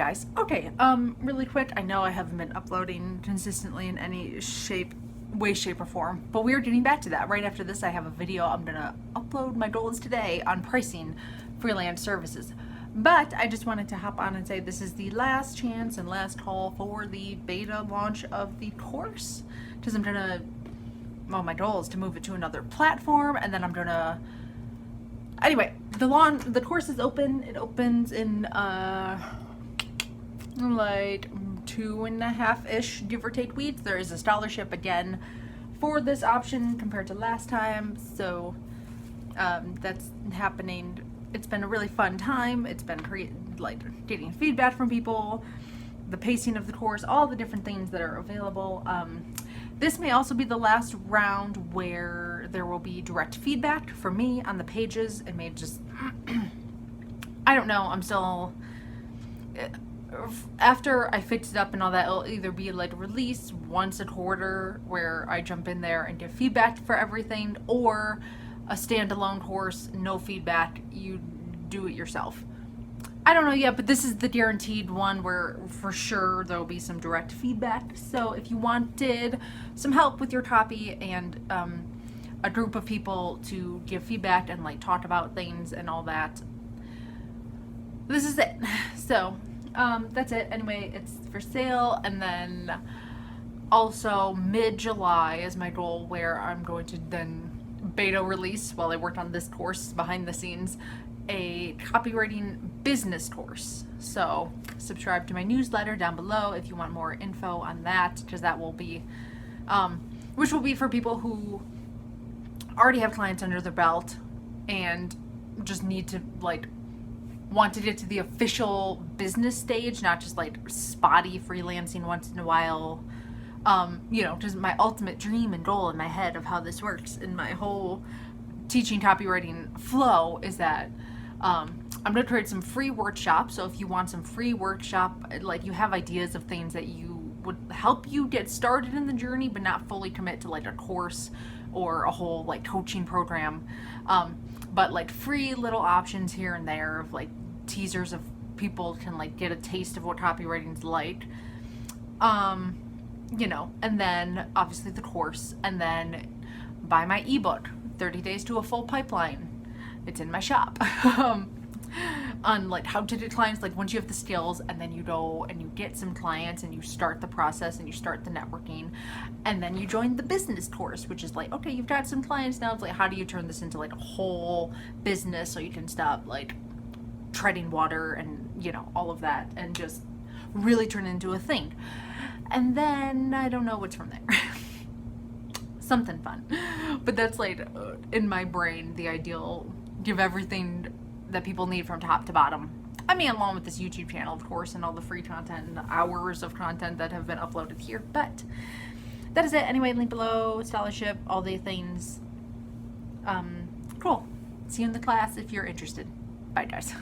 guys. Okay, really quick, I know I haven't been uploading consistently in any way, shape, or form, but we are getting back to that. Right after this, I have a video I'm gonna upload. My goal is today on pricing freelance services. But I just wanted to hop on and say this is the last chance and last call for the beta launch of the course, because I'm gonna, well, my goal is to move it to another platform, and then I'm gonna, anyway, the course is open. It opens in like 2.5-ish, give or take, weeks. There is a scholarship again for this option compared to last time, so that's happening. It's been a really fun time. It's been getting feedback from people, the pacing of the course, all the different things that are available. This may also be the last round where there will be direct feedback from me on the pages. It may just, I don't know, I'm still, after I fix it up and all that, it'll either be like a release once a quarter where I jump in there and give feedback for everything, or a standalone course, no feedback, you do it yourself. I don't know yet, but this is the guaranteed one where for sure there will be some direct feedback. So if you wanted some help with your copy and a group of people to give feedback and like talk about things and all that, this is it. So that's it. Anyway, it's for sale, and then also mid-July is my goal, where I'm going to then beta release, while I worked on this course behind the scenes, a copywriting business course. So subscribe to my newsletter down below if you want more info on that, because that will be which will be for people who already have clients under their belt and just need to want to get to the official business stage, not just like spotty freelancing once in a while. Just my ultimate dream and goal in my head of how this works in my whole teaching copywriting flow is that I'm going to create some free workshops. So if you want some free workshop, like you have ideas of things that you would help you get started in the journey, but not fully commit to like a course or a whole like coaching program, but like free little options here and there of like teasers of people can like get a taste of what copywriting's like. And then obviously the course, and then buy my ebook, 30 Days to a Full Pipeline. It's in my shop. On like how to get clients, like once you have the skills, and then you go and you get some clients and you start the process and you start the networking, and then you join the business course, which is like, okay, you've got some clients now. It's like, how do you turn this into like a whole business so you can stop like treading water and all of that, and just really turn it into a thing. And then I don't know what's from there. Something fun. But that's like in my brain, the ideal, give everything that people need from top to bottom. I mean, along with this YouTube channel, of course, and all the free content and the hours of content that have been uploaded here. But that is it. Anyway, link below, scholarship, all the things. Cool. See you in the class if you're interested. Bye, guys.